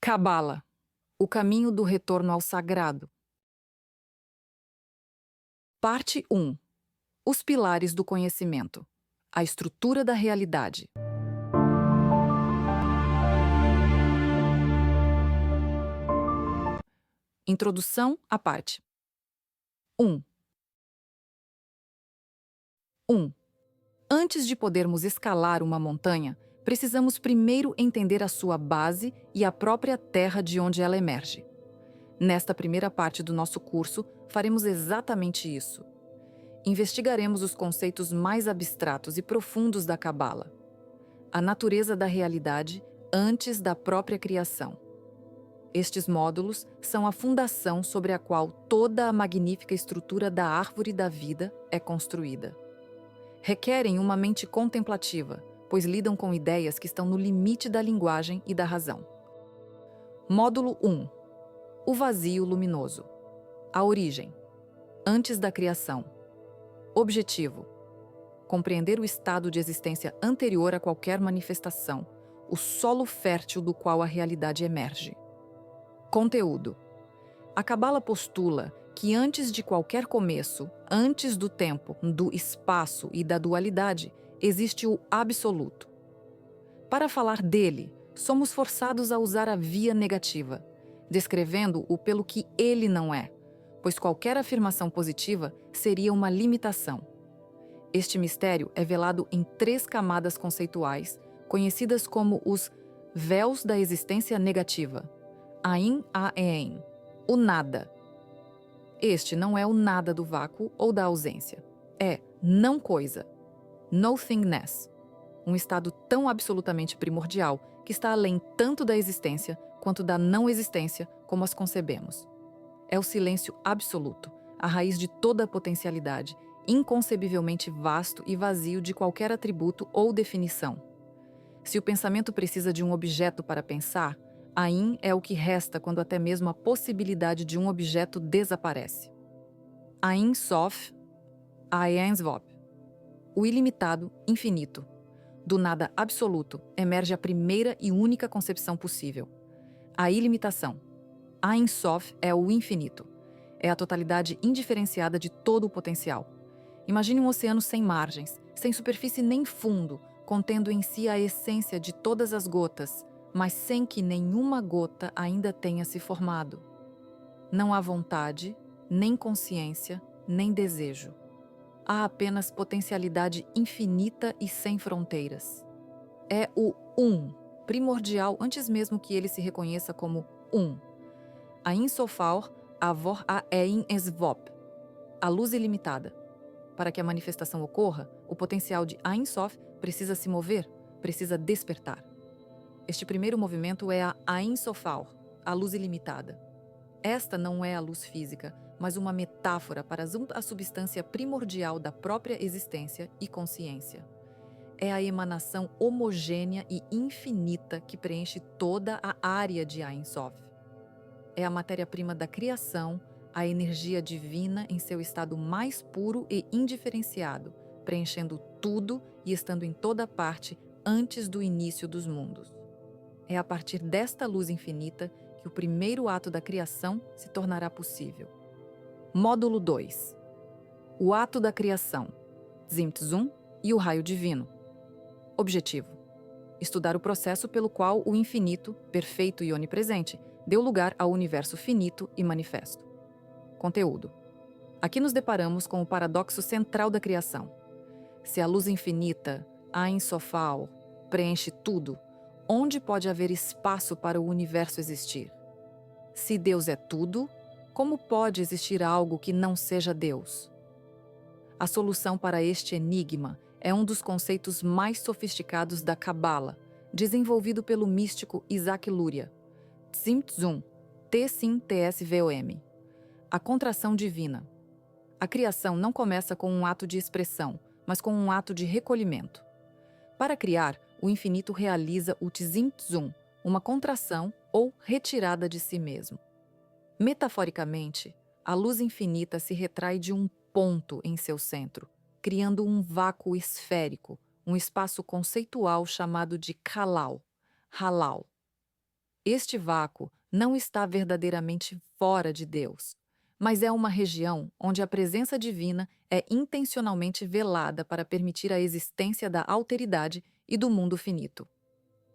Cabala, o caminho do retorno ao sagrado. Parte 1. Os pilares do conhecimento. A estrutura da realidade. Introdução à parte 1. 1. Antes de podermos escalar uma montanha, precisamos primeiro entender a sua base e a própria terra de onde ela emerge. Nesta primeira parte do nosso curso, faremos exatamente isso. Investigaremos os conceitos mais abstratos e profundos da Cabala. A natureza da realidade antes da própria criação. Estes módulos são a fundação sobre a qual toda a magnífica estrutura da árvore da vida é construída. Requerem uma mente contemplativa, pois lidam com ideias que estão no limite da linguagem e da razão. Módulo 1. O vazio luminoso. A origem. Antes da criação. Objetivo. Compreender o estado de existência anterior a qualquer manifestação, o solo fértil do qual a realidade emerge. Conteúdo. A Cabala postula que antes de qualquer começo, antes do tempo, do espaço e da dualidade, existe o absoluto. Para falar dele, somos forçados a usar a via negativa, descrevendo-o pelo que ele não é, pois qualquer afirmação positiva seria uma limitação. Este mistério é velado em 3 camadas conceituais, conhecidas como os véus da existência negativa. Ain Aen, o nada. Este não é o nada do vácuo ou da ausência. É não coisa, nothingness, um estado tão absolutamente primordial que está além tanto da existência quanto da não existência como as concebemos. É o silêncio absoluto, a raiz de toda a potencialidade, inconcebivelmente vasto e vazio de qualquer atributo ou definição. Se o pensamento precisa de um objeto para pensar, Ain é o que resta quando até mesmo a possibilidade de um objeto desaparece. Ain Sof, Ain Svop. O ilimitado, infinito. Do nada absoluto emerge a primeira e única concepção possível. A ilimitação. Ain Sof é o infinito. É a totalidade indiferenciada de todo o potencial. Imagine um oceano sem margens, sem superfície nem fundo, contendo em si a essência de todas as gotas, mas sem que nenhuma gota ainda tenha se formado. Não há vontade, nem consciência, nem desejo. Há apenas potencialidade infinita e sem fronteiras. É o primordial antes mesmo que ele se reconheça como Ain Sofaur Avor Ain Svop, a luz ilimitada. Para que a manifestação ocorra, o potencial de Ain Sof precisa se mover, precisa despertar. Este primeiro movimento é a Ain Sofaur, a luz ilimitada. Esta não é a luz física, mas uma metáfora para a substância primordial da própria existência e consciência. É a emanação homogênea e infinita que preenche toda a área de Ain Sof. É a matéria-prima da criação, a energia divina em seu estado mais puro e indiferenciado, preenchendo tudo e estando em toda parte antes do início dos mundos. É a partir desta luz infinita que o primeiro ato da criação se tornará possível. Módulo 2. O ato da criação, Tzimtzum e o raio divino. Objetivo: estudar o processo pelo qual o infinito, perfeito e onipresente, deu lugar ao universo finito e manifesto. Conteúdo: aqui nos deparamos com o paradoxo central da criação. Se a luz infinita, Ain Sofal, preenche tudo, onde pode haver espaço para o universo existir? Se Deus é tudo, como pode existir algo que não seja Deus? A solução para este enigma é um dos conceitos mais sofisticados da Cabala, desenvolvido pelo místico Isaac Luria. Tzimtzum, T-Sim-T-S-V-O-M. A contração divina. A criação não começa com um ato de expressão, mas com um ato de recolhimento. Para criar, o infinito realiza o Tzimtzum, uma contração ou retirada de si mesmo. Metaforicamente, a luz infinita se retrai de um ponto em seu centro, criando um vácuo esférico, um espaço conceitual chamado de Halal. Este vácuo não está verdadeiramente fora de Deus, mas é uma região onde a presença divina é intencionalmente velada para permitir a existência da alteridade e do mundo finito.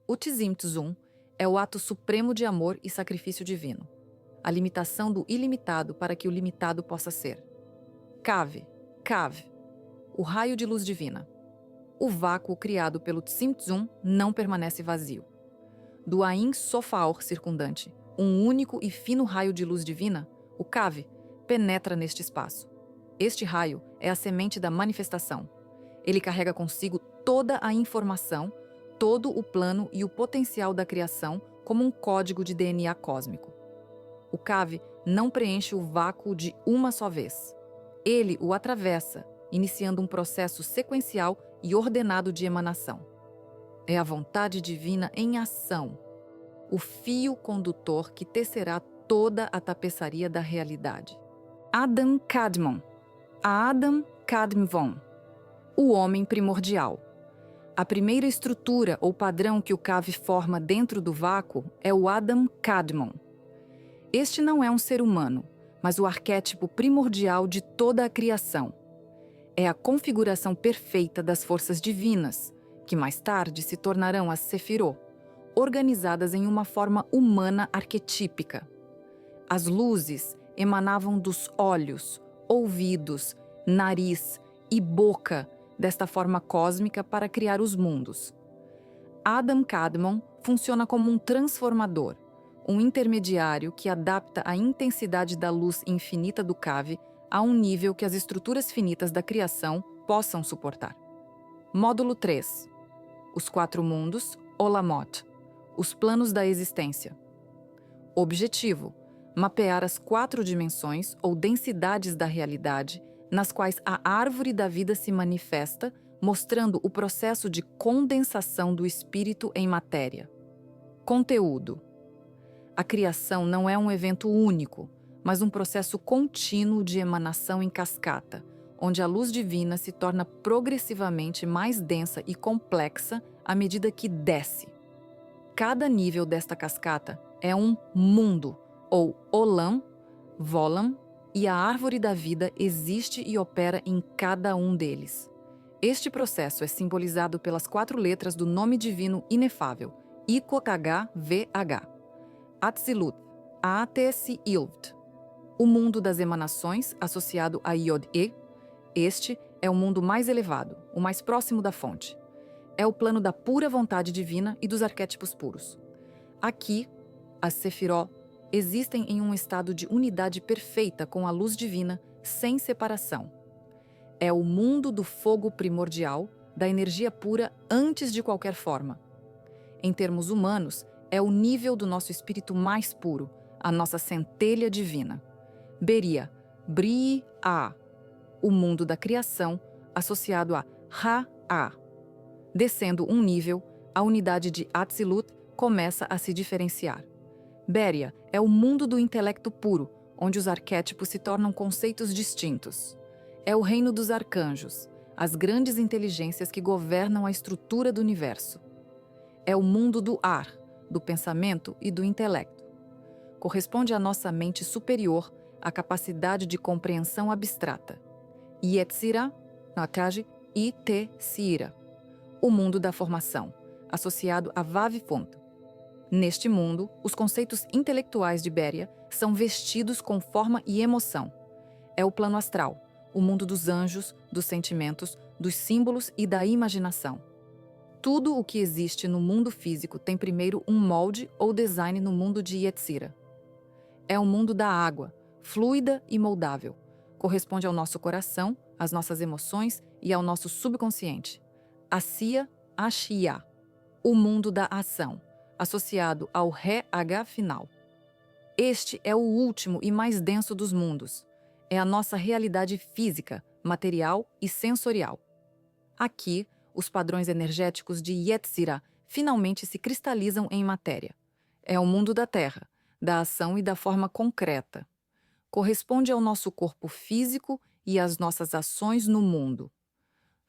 O Tzim Tzum é o ato supremo de amor e sacrifício divino, a limitação do ilimitado para que o limitado possa ser. Kave, Kave, o raio de luz divina. O vácuo criado pelo Tzim Tzum não permanece vazio. Do Ain Sofaor circundante, um único e fino raio de luz divina, o Kave, penetra neste espaço. Este raio é a semente da manifestação. Ele carrega consigo toda a informação, todo o plano e o potencial da criação como um código de DNA cósmico. O Kave não preenche o vácuo de uma só vez. Ele o atravessa, iniciando um processo sequencial e ordenado de emanação. É a vontade divina em ação, o fio condutor que tecerá toda a tapeçaria da realidade. Adam Kadmon, Adam Kadmon, o homem primordial. A primeira estrutura ou padrão que o Kave forma dentro do vácuo é o Adam Kadmon. Este não é um ser humano, mas o arquétipo primordial de toda a criação. É a configuração perfeita das forças divinas, que mais tarde se tornarão as Sefirot, organizadas em uma forma humana arquetípica. As luzes emanavam dos olhos, ouvidos, nariz e boca desta forma cósmica para criar os mundos. Adam Kadmon funciona como um transformador, um intermediário que adapta a intensidade da luz infinita do Kave a um nível que as estruturas finitas da criação possam suportar. Módulo 3. Os 4 mundos, Olamot, os planos da existência. Objetivo: mapear as 4 dimensões ou densidades da realidade nas quais a árvore da vida se manifesta, mostrando o processo de condensação do espírito em matéria. Conteúdo: a criação não é um evento único, mas um processo contínuo de emanação em cascata, onde a luz divina se torna progressivamente mais densa e complexa à medida que desce. Cada nível desta cascata é um mundo, ou Olam, Volam, e a árvore da vida existe e opera em cada um deles. Este processo é simbolizado pelas 4 letras do nome divino inefável, IQKH-VH. Atzilut, Aatesi-Ilvt. O mundo das emanações, associado a Yod-E. Este é o mundo mais elevado, o mais próximo da fonte. É o plano da pura vontade divina e dos arquétipos puros. Aqui, as Sefirot existem em um estado de unidade perfeita com a luz divina, sem separação. É o mundo do fogo primordial, da energia pura antes de qualquer forma. Em termos humanos, é o nível do nosso espírito mais puro, a nossa centelha divina. Beria, Bri-A, o mundo da criação, associado a Ra-A. Descendo um nível, a unidade de Atzilut começa a se diferenciar. Beria é o mundo do intelecto puro, onde os arquétipos se tornam conceitos distintos. É o reino dos arcanjos, as grandes inteligências que governam a estrutura do universo. É o mundo do ar, do pensamento e do intelecto. Corresponde à nossa mente superior, à capacidade de compreensão abstrata. Yetzirah, Nakaji e Te-Sira, o mundo da formação, associado a Vav-Font. Neste mundo, os conceitos intelectuais de Beria são vestidos com forma e emoção. É o plano astral, o mundo dos anjos, dos sentimentos, dos símbolos e da imaginação. Tudo o que existe no mundo físico tem primeiro um molde ou design no mundo de Yetzirah. É o mundo da água, fluida e moldável. Corresponde ao nosso coração, às nossas emoções e ao nosso subconsciente. Asiya Ashia, o mundo da ação, associado ao Re-H final. Este é o último e mais denso dos mundos. É a nossa realidade física, material e sensorial. Aqui, os padrões energéticos de Yetzirah finalmente se cristalizam em matéria. É o mundo da Terra, da ação e da forma concreta. Corresponde ao nosso corpo físico e às nossas ações no mundo.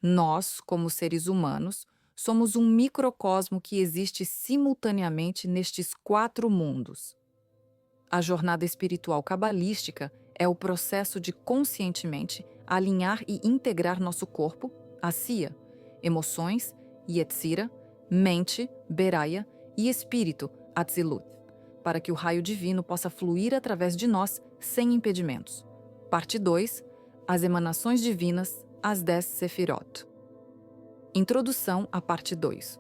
Nós, como seres humanos, Somos um microcosmo que existe simultaneamente nestes 4 mundos. A jornada espiritual cabalística é o processo de conscientemente alinhar e integrar nosso corpo, Asiya, emoções, Yetzira, mente, Beraya e espírito, Atzilut, para que o raio divino possa fluir através de nós sem impedimentos. Parte 2. As emanações divinas, as 10 Sefirot. Introdução à parte 2.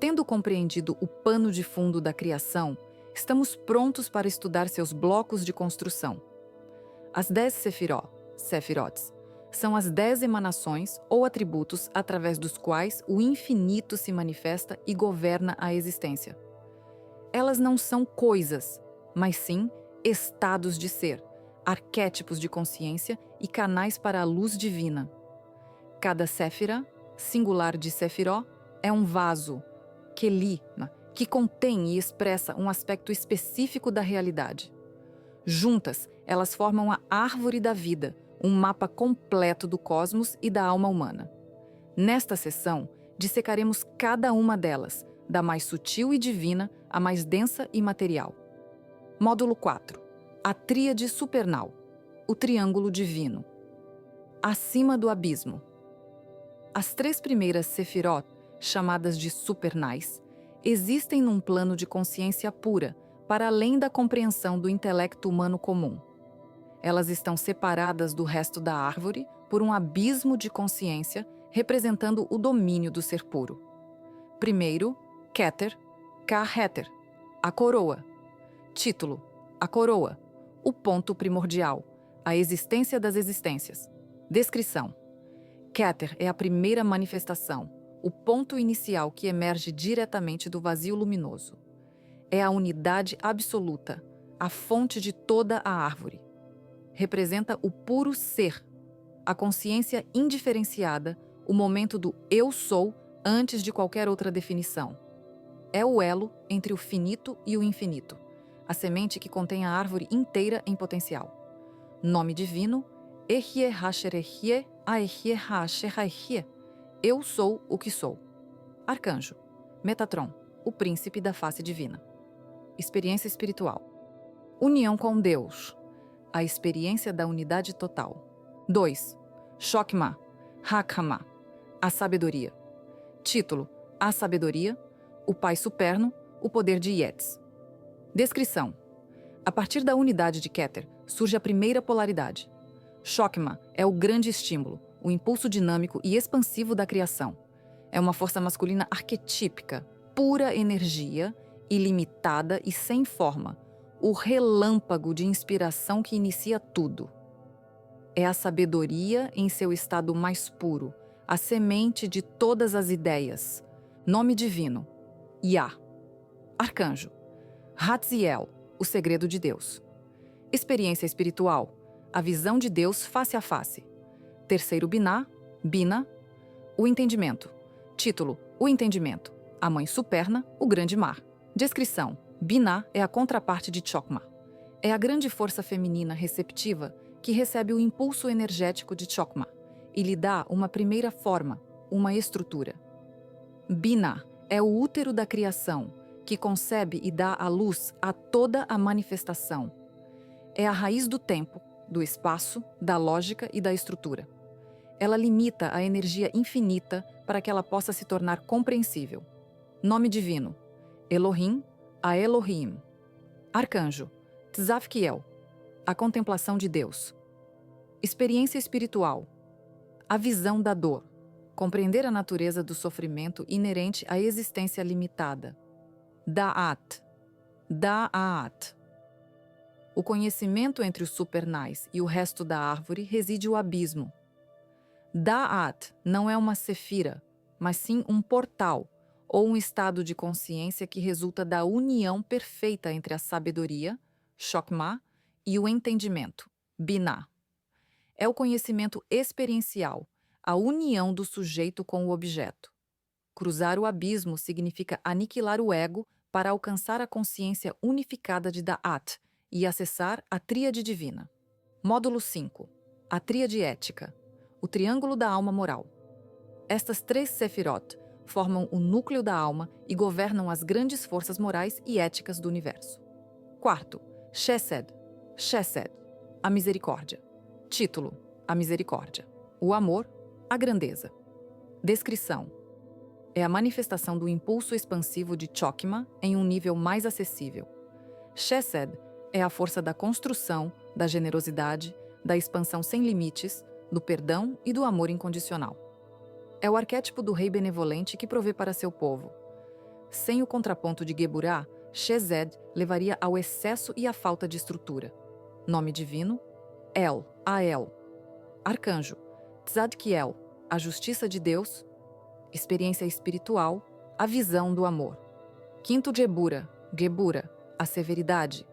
Tendo compreendido o pano de fundo da criação, estamos prontos para estudar seus blocos de construção. As 10 Sefirots, são as 10 emanações ou atributos através dos quais o infinito se manifesta e governa a existência. Elas não são coisas, mas sim estados de ser, arquétipos de consciência e canais para a luz divina. Cada Séfira, singular de Sefiró, é um vaso, Keli, que contém e expressa um aspecto específico da realidade. Juntas, elas formam a árvore da vida, um mapa completo do cosmos e da alma humana. Nesta sessão, dissecaremos cada uma delas, da mais sutil e divina à mais densa e material. Módulo 4. A tríade supernal, o triângulo divino. Acima do abismo. As 3 primeiras Sefirot, chamadas de supernais, existem num plano de consciência pura, para além da compreensão do intelecto humano comum. Elas estão separadas do resto da árvore por um abismo de consciência representando o domínio do ser puro. Primeiro, Keter, Ka-Heter, a coroa. Título: a coroa, o ponto primordial, a existência das existências. Descrição: Keter é a primeira manifestação, o ponto inicial que emerge diretamente do vazio luminoso. É a unidade absoluta, a fonte de toda a árvore. Representa o puro ser, a consciência indiferenciada, o momento do eu sou antes de qualquer outra definição. É o elo entre o finito e o infinito, a semente que contém a árvore inteira em potencial. Nome divino: Ehye Hasherehye Aehye Hasherahye. Eu sou o que sou. Arcanjo: Metatron, o príncipe da face divina. Experiência espiritual: união com Deus, a experiência da unidade total. 2. Chokmah, Hakama, a sabedoria. Título: a sabedoria, o Pai Superno, o poder de Yetz. Descrição: a partir da unidade de Keter surge a primeira polaridade. Chokmah é o grande estímulo, o impulso dinâmico e expansivo da criação. É uma força masculina arquetípica, pura energia, ilimitada e sem forma, o relâmpago de inspiração que inicia tudo. É a sabedoria em seu estado mais puro, a semente de todas as ideias. Nome divino: Yah. Arcanjo: Hatziel, o segredo de Deus. Experiência espiritual: a visão de Deus face a face. Terceiro Binah, Bina, o entendimento. Título: o entendimento, a mãe superna, o grande mar. Descrição: Binah é a contraparte de Chokmah. É a grande força feminina receptiva que recebe o impulso energético de Chokmah e lhe dá uma primeira forma, uma estrutura. Binah é o útero da criação, que concebe e dá à luz a toda a manifestação. É a raiz do tempo, do espaço, da lógica e da estrutura. Ela limita a energia infinita para que ela possa se tornar compreensível. Nome divino: Elohim, a Elohim. Arcanjo: Tzavkiel, a contemplação de Deus. Experiência espiritual: a visão da dor, compreender a natureza do sofrimento inerente à existência limitada. Da'at, Da'at. O conhecimento entre os supernais e o resto da árvore reside o abismo. Da'at não é uma sefira, mas sim um portal, ou um estado de consciência que resulta da união perfeita entre a sabedoria, Chokmah, e o entendimento, Binah. É o conhecimento experiencial, a união do sujeito com o objeto. Cruzar o abismo significa aniquilar o ego para alcançar a consciência unificada de Da'at e acessar a tríade divina. Módulo 5. A tríade ética, o triângulo da alma moral. Estas 3 Sefirot formam o núcleo da alma e governam as grandes forças morais e éticas do universo. Quarto, Chesed. Chesed, a misericórdia. Título: a misericórdia. O amor, a grandeza. Descrição: é a manifestação do impulso expansivo de Chokmah em um nível mais acessível. Chesed é a força da construção, da generosidade, da expansão sem limites, do perdão e do amor incondicional. É o arquétipo do rei benevolente que provê para seu povo. Sem o contraponto de Geburah, Chesed levaria ao excesso e à falta de estrutura. Nome divino: El, Ael. Arcanjo: Tzadkiel, a justiça de Deus. Experiência espiritual: a visão do amor. Quinto Geburah, Geburah, a severidade.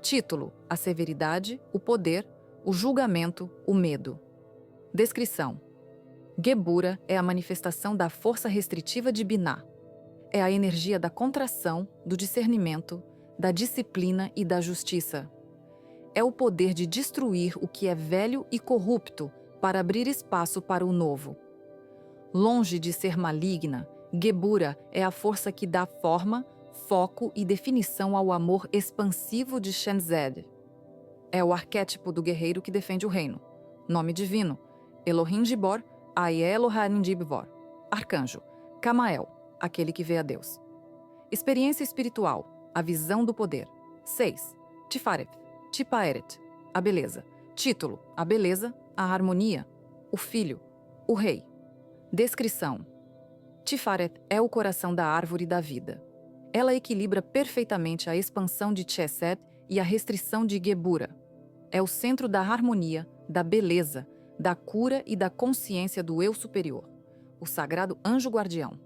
Título: a severidade, o poder, o julgamento, o medo. Descrição: Geburah é a manifestação da força restritiva de Binah. É a energia da contração, do discernimento, da disciplina e da justiça. É o poder de destruir o que é velho e corrupto para abrir espaço para o novo. Longe de ser maligna, Geburah é a força que dá forma, foco e definição ao amor expansivo de Shenzed. É o arquétipo do guerreiro que defende o reino. Nome divino: Elohim Gibor, Elohim Gibor. Arcanjo: Camael, aquele que vê a Deus. Experiência espiritual: a visão do poder. 6. Tifaret, Tipaeret, a beleza. Título: a beleza, a harmonia, o filho, o rei. Descrição: Tifaret é o coração da árvore da vida. Ela equilibra perfeitamente a expansão de Chesed e a restrição de Geburah. É o centro da harmonia, da beleza, da cura e da consciência do eu superior, o sagrado anjo guardião.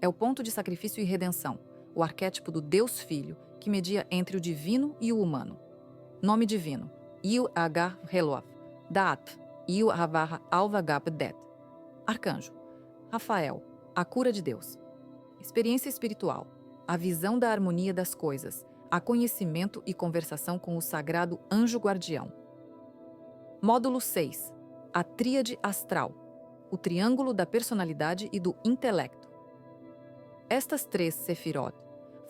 É o ponto de sacrifício e redenção, o arquétipo do Deus Filho, que media entre o divino e o humano. Nome divino: Iu Agar Heloaf, Daat, Iu Havar Alvagab Det. Arcanjo: Rafael, a cura de Deus. Experiência espiritual: a visão da harmonia das coisas, a conhecimento e conversação com o sagrado anjo guardião. Módulo 6. A tríade astral, o triângulo da personalidade e do intelecto. Estas três sefirot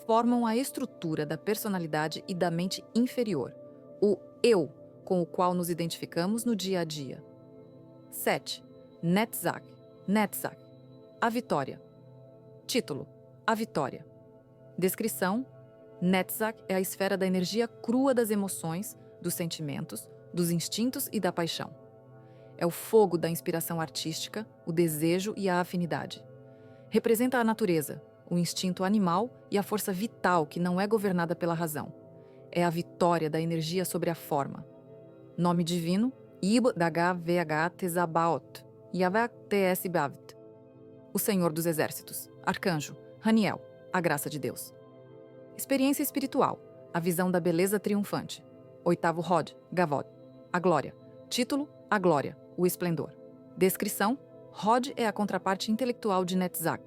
formam a estrutura da personalidade e da mente inferior, o eu, com o qual nos identificamos no dia a dia. 7. Netzach, Netzach, a vitória. Título: a vitória. Descrição: Netzach é a esfera da energia crua das emoções, dos sentimentos, dos instintos e da paixão. É o fogo da inspiração artística, o desejo e a afinidade. Representa a natureza, o instinto animal e a força vital que não é governada pela razão. É a vitória da energia sobre a forma. Nome divino: Ib Dagah VH Tezabaot, Yavah TS Bavt. O Senhor dos Exércitos. Arcanjo: Haniel, a graça de Deus. Experiência espiritual: a visão da beleza triunfante. Oitavo Rod, Gavod, a glória. Título: a glória, o esplendor. Descrição: Rod é a contraparte intelectual de Netzach.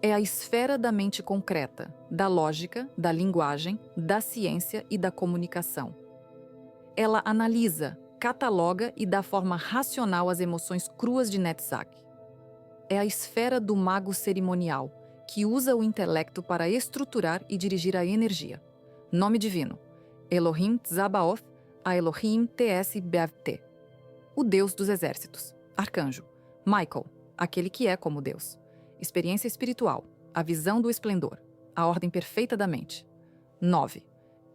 É a esfera da mente concreta, da lógica, da linguagem, da ciência e da comunicação. Ela analisa, cataloga e dá forma racional às emoções cruas de Netzach. É a esfera do mago cerimonial, que usa o intelecto para estruturar e dirigir a energia. Nome divino: Elohim Tzabaoth, a Elohim TS Bavt. O Deus dos Exércitos. Arcanjo: Michael, aquele que é como Deus. Experiência espiritual: a visão do esplendor, a ordem perfeita da mente. 9.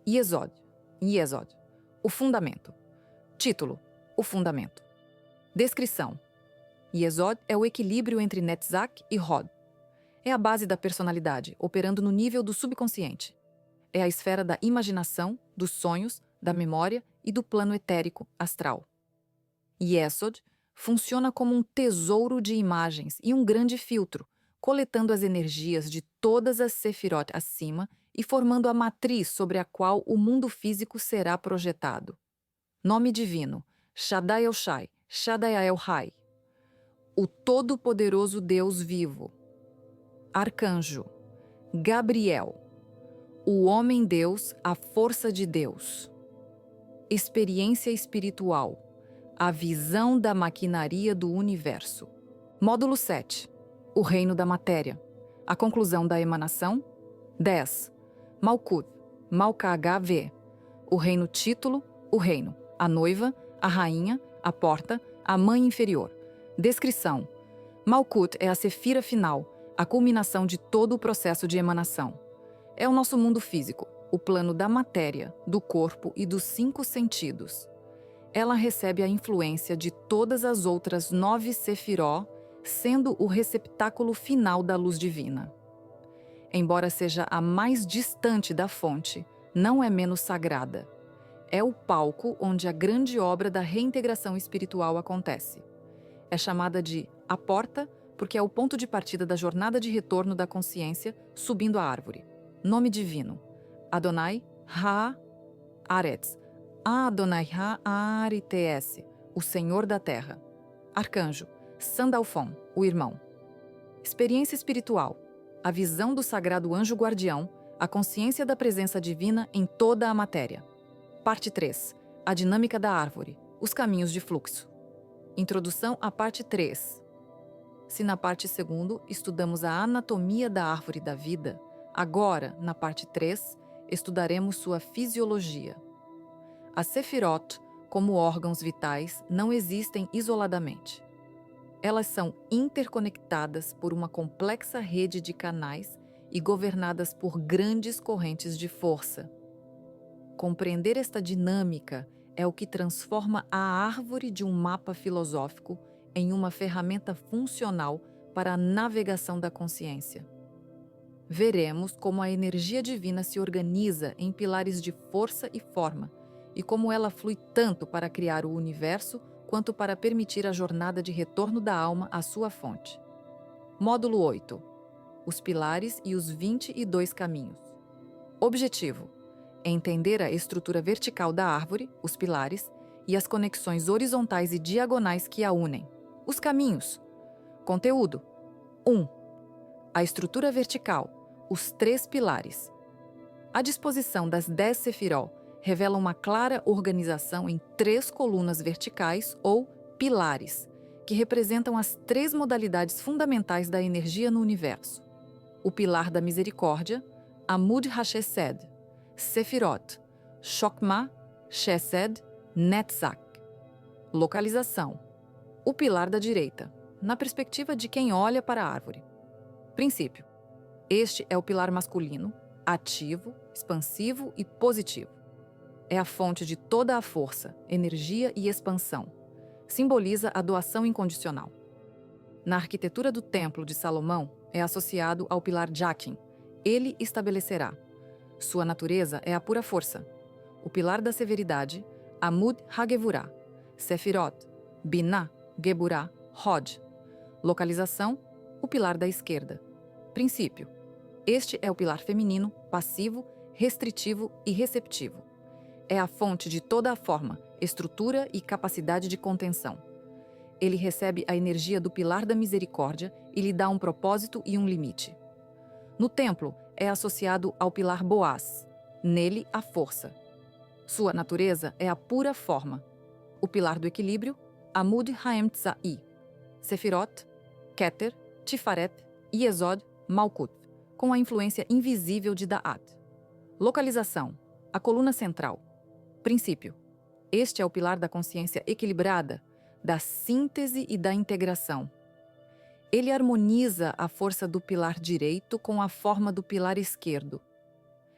Yesod, Yesod, o fundamento. Título: o fundamento. Descrição: Yesod é o equilíbrio entre Netzach e Hod. É a base da personalidade, operando no nível do subconsciente. É a esfera da imaginação, dos sonhos, da memória e do plano etérico, astral. Yesod funciona como um tesouro de imagens e um grande filtro, coletando as energias de todas as sefirot acima e formando a matriz sobre a qual o mundo físico será projetado. Nome divino: Shaddai El-Shai, Shaddai El-Hai, o todo-poderoso Deus vivo. Arcanjo: Gabriel, o homem-deus, a força de Deus. Experiência espiritual: a visão da maquinaria do universo. Módulo 7. o reino da matéria. A conclusão da emanação. 10. Malkuth, Malkah-V, o reino título, o reino, a noiva, a rainha, a porta, a mãe inferior. Descrição. Malkuth é a sefira final, a culminação de todo o processo de emanação. É o nosso mundo físico, o plano da matéria, do corpo e dos 5 sentidos. Ela recebe a influência de todas as outras 9 sefiró, sendo o receptáculo final da luz divina. Embora seja a mais distante da fonte, não é menos sagrada. É o palco onde a grande obra da reintegração espiritual acontece. É chamada de a porta porque é o ponto de partida da jornada de retorno da consciência subindo a árvore. Nome divino: Adonai Ha-Aretz, Adonai Ha-Arites, o Senhor da Terra. Arcanjo: Sandalfon, o irmão. Experiência espiritual: a visão do sagrado anjo guardião, a consciência da presença divina em toda a matéria. Parte 3. A dinâmica da árvore, os caminhos de fluxo. Introdução à parte 3. Se na parte 2 estudamos a anatomia da árvore da vida, agora, na parte 3, estudaremos sua fisiologia. As sefirot, como órgãos vitais, não existem isoladamente. Elas são interconectadas por uma complexa rede de canais e governadas por grandes correntes de força. Compreender esta dinâmica é o que transforma a árvore de um mapa filosófico em uma ferramenta funcional para a navegação da consciência. Veremos como a energia divina se organiza em pilares de força e forma, e como ela flui tanto para criar o universo quanto para permitir a jornada de retorno da alma à sua fonte. Módulo 8. Os pilares e os 22 caminhos. Objetivo: entender a estrutura vertical da árvore, os pilares, e as conexões horizontais e diagonais que a unem. Os caminhos. Conteúdo: 1. A estrutura vertical, os 3 pilares. A disposição das 10 sefiró revela uma clara organização em 3 colunas verticais ou pilares, que representam as 3 modalidades fundamentais da energia no universo. O pilar da misericórdia, Amud HaShesed, Sefirot, Chokmah, Chesed, Netzach. Localização: o pilar da direita, na perspectiva de quem olha para a árvore. Princípio: este é o pilar masculino, ativo, expansivo e positivo. É a fonte de toda a força, energia e expansão. Simboliza a doação incondicional. Na arquitetura do Templo de Salomão, é associado ao pilar Jaquim. Ele estabelecerá. Sua natureza é a pura força. O pilar da severidade, Amud HaGevurah, Sefirot, Binah, Geburah, Hod. Localização: o pilar da esquerda. Princípio: este é o pilar feminino, passivo, restritivo e receptivo. É a fonte de toda a forma, estrutura e capacidade de contenção. Ele recebe a energia do pilar da misericórdia e lhe dá um propósito e um limite. No templo, é associado ao pilar Boaz. Nele, a força. Sua natureza é a pura forma. O pilar do equilíbrio, Amud HaEmtsai, Sefirot, Keter, Tifaret, Yesod, Malkuth, com a influência invisível de Da'at. Localização: a coluna central. Princípio: este é o pilar da consciência equilibrada, da síntese e da integração. Ele harmoniza a força do pilar direito com a forma do pilar esquerdo.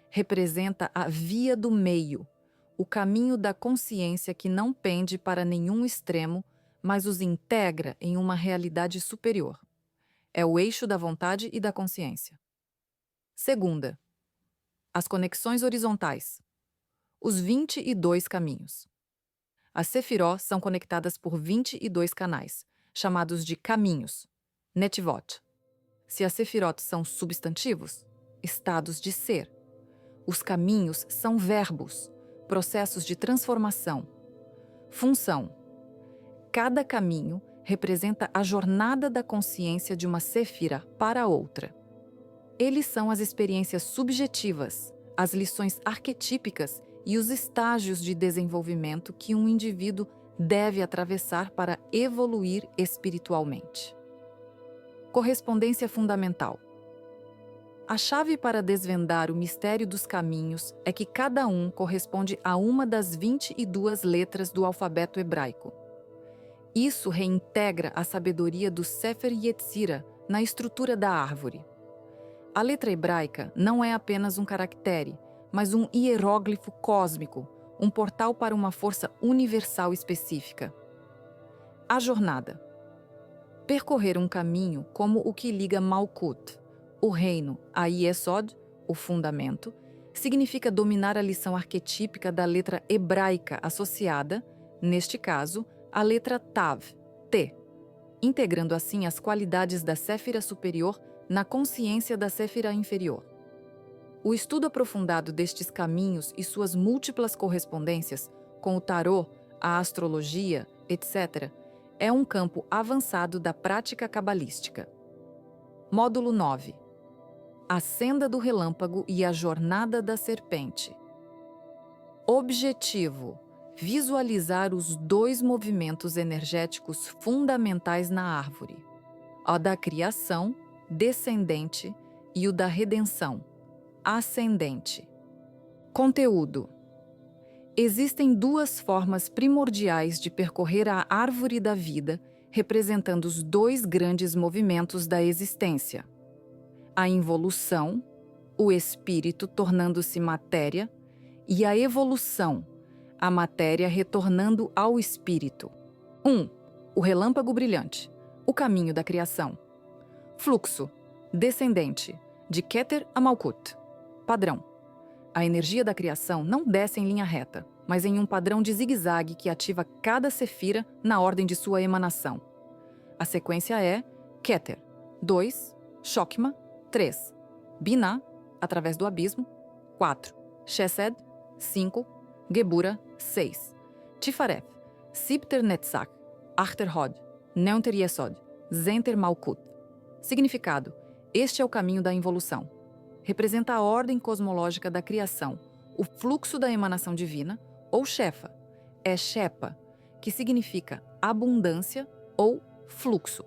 Representa a via do meio, o caminho da consciência que não pende para nenhum extremo, mas os integra em uma realidade superior. É o eixo da vontade e da consciência. Segunda, as conexões horizontais. Os 22 caminhos. As sefiró são conectadas por 22 canais, chamados de caminhos, netivot. Se as sefirot são substantivos, estados de ser. Os caminhos são verbos, processos de transformação. Função: cada caminho representa a jornada da consciência de uma sefira para outra. Eles são as experiências subjetivas, as lições arquetípicas e os estágios de desenvolvimento que um indivíduo deve atravessar para evoluir espiritualmente. Correspondência fundamental. A chave para desvendar o mistério dos caminhos é que cada um corresponde a uma das 22 letras do alfabeto hebraico. Isso reintegra a sabedoria do Sefer Yetzirah na estrutura da árvore. A letra hebraica não é apenas um caractere, mas um hieróglifo cósmico, um portal para uma força universal específica. A jornada. Percorrer um caminho como o que liga Malkut, o reino, a Yesod, o fundamento, significa dominar a lição arquetípica da letra hebraica associada, neste caso, à letra Tav, T, integrando assim as qualidades da Séfira superior na consciência da Séfira inferior. O estudo aprofundado destes caminhos e suas múltiplas correspondências com o tarô, a astrologia, etc., é um campo avançado da prática cabalística. Módulo 9. A senda do relâmpago e a jornada da serpente. Objetivo: visualizar os 2 movimentos energéticos fundamentais na árvore: o da criação, descendente, e o da redenção, ascendente. Conteúdo: existem 2 formas primordiais de percorrer a árvore da vida, representando os 2 grandes movimentos da existência: a involução, o espírito tornando-se matéria, e a evolução, a matéria retornando ao espírito. 1. O relâmpago brilhante, o caminho da criação. Fluxo, descendente, de Keter a Malkut. Padrão: a energia da criação não desce em linha reta, mas em um padrão de zigue-zague que ativa cada sefira na ordem de sua emanação. A sequência é Keter, 2, Chokma, 3, Binah, através do abismo, 4, Chesed, 5, Gebura, 6, Tifareth, Sibter Netzach, Achter Hod, Neunter Yesod, Zenter Malkut. Significado: este é o caminho da involução. Representa a ordem cosmológica da criação, o fluxo da emanação divina, ou Shefa, é Shepa, que significa abundância ou fluxo.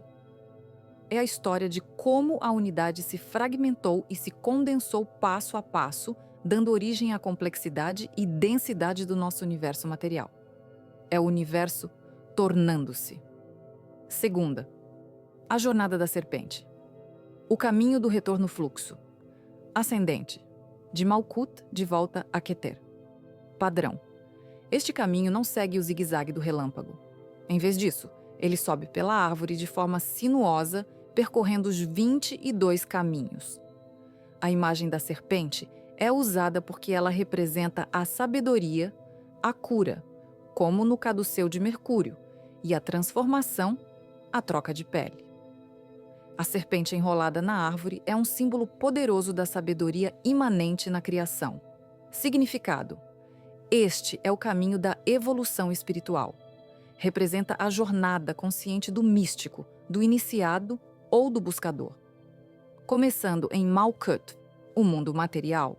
É a história de como a unidade se fragmentou e se condensou passo a passo, dando origem à complexidade e densidade do nosso universo material. É o universo tornando-se. Segunda, a jornada da serpente. O caminho do retorno fluxo. Ascendente, de Malkut de volta a Keter. Padrão: este caminho não segue o zigue-zague do relâmpago. Em vez disso, ele sobe pela árvore de forma sinuosa, percorrendo os 22 caminhos. A imagem da serpente é usada porque ela representa a sabedoria, a cura, como no caduceu de Mercúrio, e a transformação, a troca de pele. A serpente enrolada na árvore é um símbolo poderoso da sabedoria imanente na criação. Significado: este é o caminho da evolução espiritual. Representa a jornada consciente do místico, do iniciado ou do buscador. Começando em Malkut, o mundo material,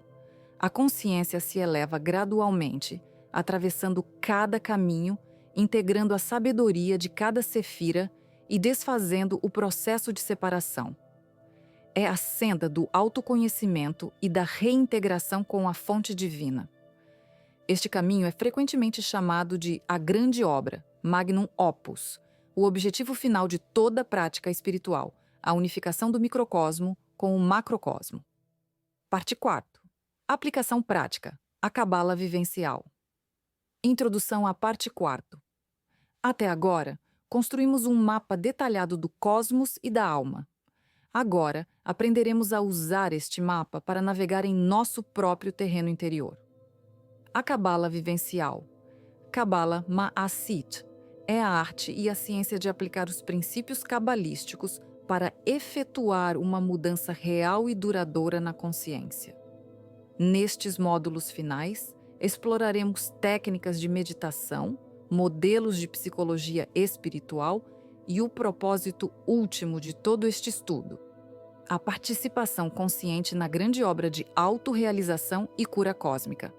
a consciência se eleva gradualmente, atravessando cada caminho, integrando a sabedoria de cada sefira e desfazendo o processo de separação. É a senda do autoconhecimento e da reintegração com a fonte divina. Este caminho é frequentemente chamado de a grande obra, Magnum Opus, o objetivo final de toda prática espiritual, a unificação do microcosmo com o macrocosmo. Parte 4. Aplicação prática, a cabala vivencial. Introdução à parte 4. Até agora, construímos um mapa detalhado do cosmos e da alma. Agora, aprenderemos a usar este mapa para navegar em nosso próprio terreno interior. A cabala vivencial, Kabbalah Ma'asit, é a arte e a ciência de aplicar os princípios cabalísticos para efetuar uma mudança real e duradoura na consciência. Nestes módulos finais, exploraremos técnicas de meditação, modelos de psicologia espiritual e o propósito último de todo este estudo: a participação consciente na grande obra de autorrealização e cura cósmica.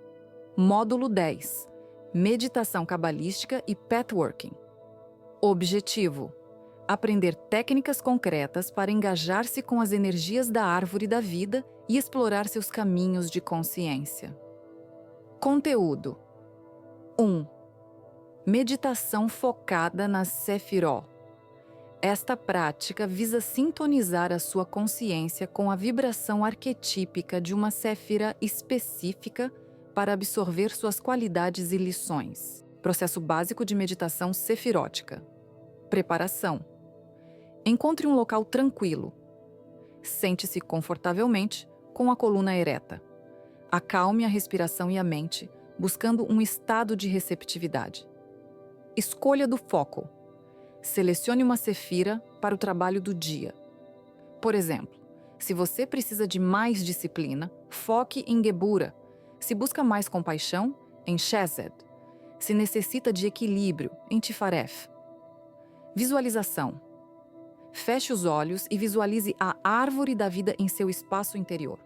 Módulo 10. Meditação cabalística e Pathworking. Objetivo: aprender técnicas concretas para engajar-se com as energias da árvore da vida e explorar seus caminhos de consciência. Conteúdo 1. Meditação focada nas Sefiró. Esta prática visa sintonizar a sua consciência com a vibração arquetípica de uma Séfira específica para absorver suas qualidades e lições. Processo básico de meditação sefirótica. Preparação. Encontre um local tranquilo. Sente-se confortavelmente, com a coluna ereta. Acalme a respiração e a mente, buscando um estado de receptividade. Escolha do foco. Selecione uma sefira para o trabalho do dia. Por exemplo, se você precisa de mais disciplina, foque em Gebura. Se busca mais compaixão, em Chesed. Se necessita de equilíbrio, em Tifaref. Visualização. Feche os olhos e visualize a árvore da vida em seu espaço interior.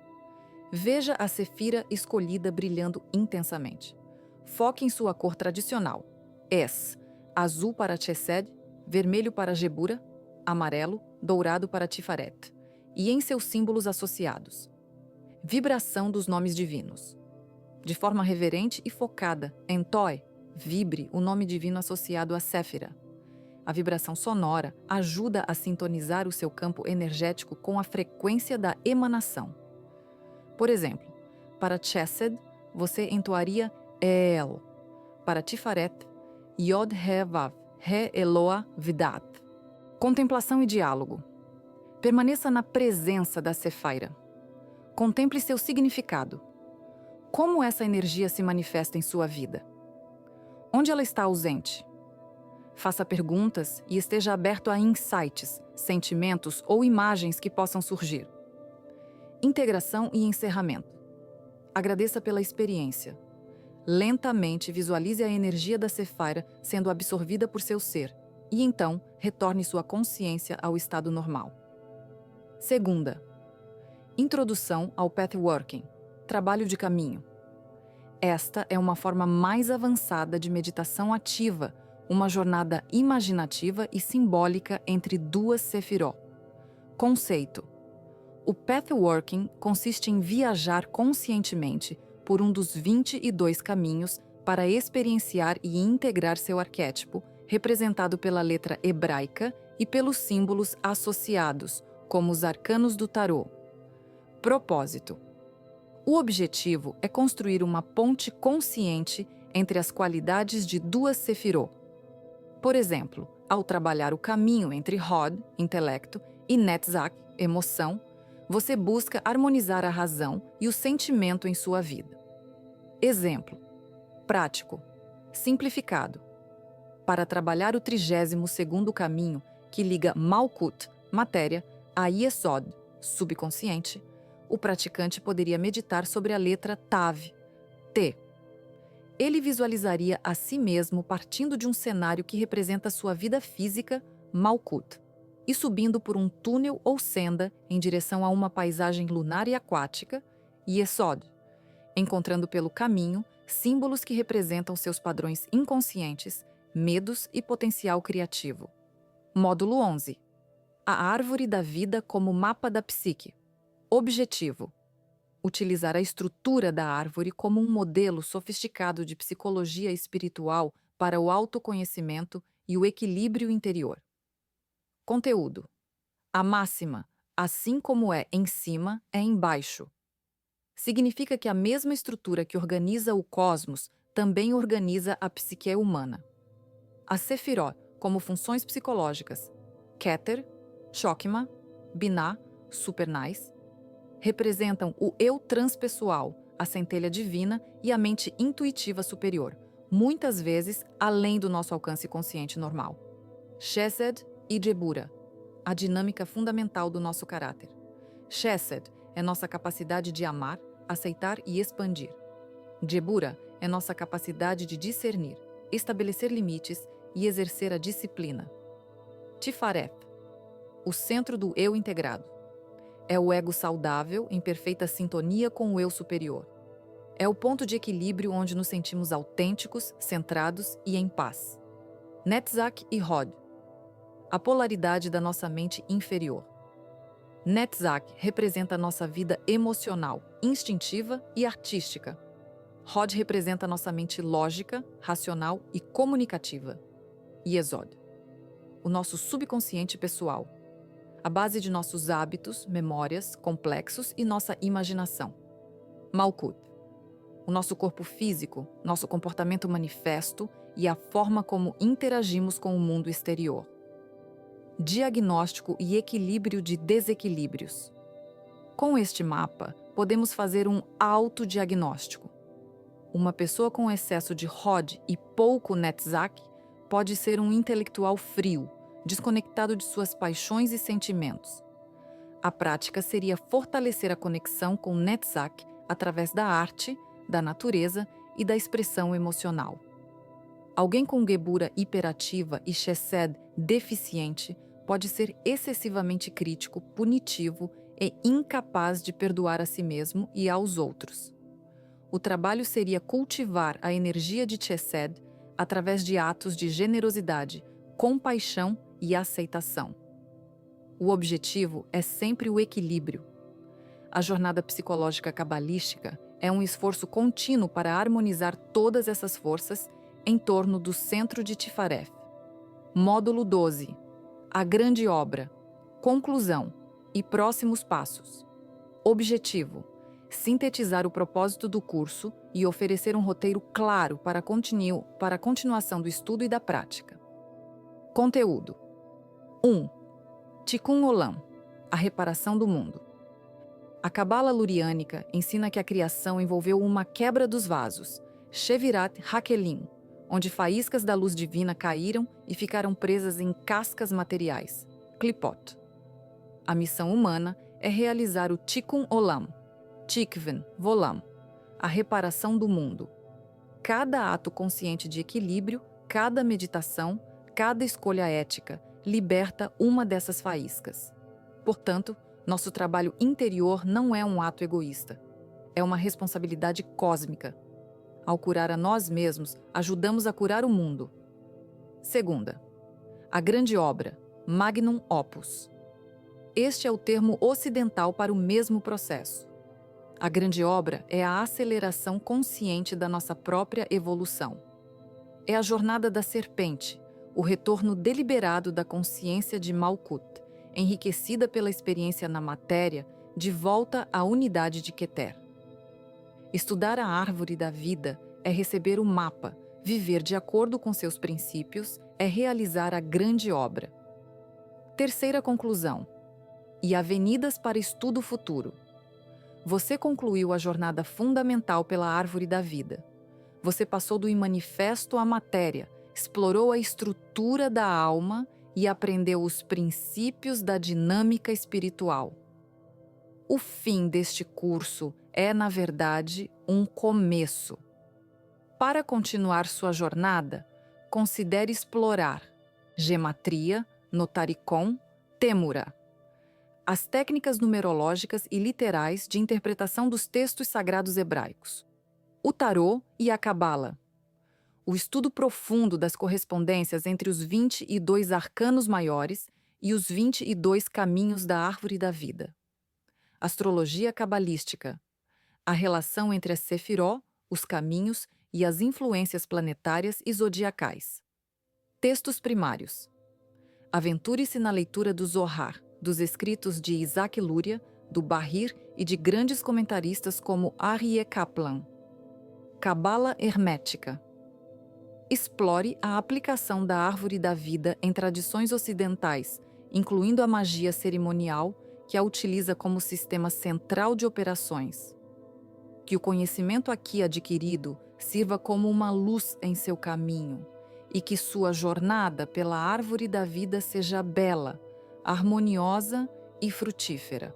Veja a sefira escolhida brilhando intensamente. Foque em sua cor tradicional. Azul para Chesed, vermelho para Gebura, amarelo, dourado para Tifaret, e em seus símbolos associados. Vibração dos nomes divinos. De forma reverente e focada, em Toi, vibre o nome divino associado à Séfira. A vibração sonora ajuda a sintonizar o seu campo energético com a frequência da emanação. Por exemplo, para Chesed, você entoaria El. Para Tifaret, Yod He Vav, He Eloah Vidat. Contemplação e diálogo. Permaneça na presença da Sefaira. Contemple seu significado. Como essa energia se manifesta em sua vida? Onde ela está ausente? Faça perguntas e esteja aberto a insights, sentimentos ou imagens que possam surgir. Integração e encerramento. Agradeça pela experiência. Lentamente visualize a energia da Sefaira sendo absorvida por seu ser e então retorne sua consciência ao estado normal. Segunda. Introdução ao Pathworking, trabalho de caminho. Esta é uma forma mais avançada de meditação ativa, uma jornada imaginativa e simbólica entre duas Sefiró. Conceito. O Pathworking consiste em viajar conscientemente por um dos 22 caminhos para experienciar e integrar seu arquétipo, representado pela letra hebraica e pelos símbolos associados, como os arcanos do tarô. Propósito. O objetivo é construir uma ponte consciente entre as qualidades de duas Sefiró. Por exemplo, ao trabalhar o caminho entre Hod, intelecto, e Netzach, emoção, você busca harmonizar a razão e o sentimento em sua vida. Exemplo. Prático. Simplificado. Para trabalhar o 32º caminho, que liga Malkut, matéria, a Yesod, subconsciente, o praticante poderia meditar sobre a letra Tav, T. Ele visualizaria a si mesmo partindo de um cenário que representa sua vida física, Malkut, e subindo por um túnel ou senda em direção a uma paisagem lunar e aquática, Yesod, encontrando pelo caminho símbolos que representam seus padrões inconscientes, medos e potencial criativo. Módulo 11. A árvore da vida como mapa da psique. Objetivo. Utilizar a estrutura da árvore como um modelo sofisticado de psicologia espiritual para o autoconhecimento e o equilíbrio interior. Conteúdo. A máxima, assim como é em cima, é embaixo. Significa que a mesma estrutura que organiza o cosmos também organiza a psique humana. A Sefiró, como funções psicológicas, Keter, Chokmah, Binah, Supernais, representam o eu transpessoal, a centelha divina e a mente intuitiva superior, muitas vezes além do nosso alcance consciente normal. Chesed e Gebura, a dinâmica fundamental do nosso caráter. Chesed é nossa capacidade de amar, aceitar e expandir. Gebura é nossa capacidade de discernir, estabelecer limites e exercer a disciplina. Tifareth, o centro do eu integrado. É o ego saudável, em perfeita sintonia com o eu superior. É o ponto de equilíbrio onde nos sentimos autênticos, centrados e em paz. Netzach e Hod. a polaridade da nossa mente inferior. Netzach representa a nossa vida emocional, instintiva e artística. Hod representa a nossa mente lógica, racional e comunicativa. Yesod, o nosso subconsciente pessoal, a base de nossos hábitos, memórias, complexos e nossa imaginação. Malkut, o nosso corpo físico, nosso comportamento manifesto e a forma como interagimos com o mundo exterior. Diagnóstico e equilíbrio de desequilíbrios. Com este mapa, podemos fazer um autodiagnóstico. Uma pessoa com excesso de Hod e pouco Netzach pode ser um intelectual frio, desconectado de suas paixões e sentimentos. A prática seria fortalecer a conexão com Netzach através da arte, da natureza e da expressão emocional. Alguém com Gebura hiperativa e Chesed deficiente pode ser excessivamente crítico, punitivo e incapaz de perdoar a si mesmo e aos outros. O trabalho seria cultivar a energia de Chesed através de atos de generosidade, compaixão e aceitação. O objetivo é sempre o equilíbrio. A jornada psicológica cabalística é um esforço contínuo para harmonizar todas essas forças em torno do centro de Tifareth. Módulo 12. A grande obra. Conclusão e próximos passos. Objetivo: sintetizar o propósito do curso e oferecer um roteiro claro para a continuação do estudo e da prática. Conteúdo: 1. Tikkun Olam, a reparação do mundo. A Cabala luriânica ensina que a criação envolveu uma quebra dos vasos, Shevirat Hakelim, onde faíscas da luz divina caíram e ficaram presas em cascas materiais, Klipot. A missão humana é realizar o Tikkun Olam, Tikven Volam, a reparação do mundo. Cada ato consciente de equilíbrio, cada meditação, cada escolha ética, liberta uma dessas faíscas. Portanto, nosso trabalho interior não é um ato egoísta. É uma responsabilidade cósmica. Ao curar a nós mesmos, ajudamos a curar o mundo. Segunda, a grande obra, Magnum Opus. Este é o termo ocidental para o mesmo processo. A grande obra é a aceleração consciente da nossa própria evolução. É a jornada da serpente, o retorno deliberado da consciência de Malkut, enriquecida pela experiência na matéria, de volta à unidade de Keter. Estudar a árvore da vida é receber o mapa, viver de acordo com seus princípios, é realizar a grande obra. Terceira conclusão: e avenidas para estudo futuro. Você concluiu a jornada fundamental pela árvore da vida. Você passou do imanifesto à matéria, explorou a estrutura da alma e aprendeu os princípios da dinâmica espiritual. O fim deste curso é, na verdade, um começo. Para continuar sua jornada, considere explorar gematria, notaricon, têmura, as técnicas numerológicas e literais de interpretação dos textos sagrados hebraicos, o tarô e a cabala, o estudo profundo das correspondências entre os 22 arcanos maiores e os 22 caminhos da árvore da vida, astrologia cabalística, a relação entre a Sefiró, os caminhos e as influências planetárias e zodiacais. Textos primários. Aventure-se na leitura do Zohar, dos escritos de Isaac Luria, do Bahir e de grandes comentaristas como Aryeh Kaplan. Cabala hermética. Explore a aplicação da árvore da vida em tradições ocidentais, incluindo a magia cerimonial, que a utiliza como sistema central de operações. Que o conhecimento aqui adquirido sirva como uma luz em seu caminho e que sua jornada pela árvore da vida seja bela, harmoniosa e frutífera.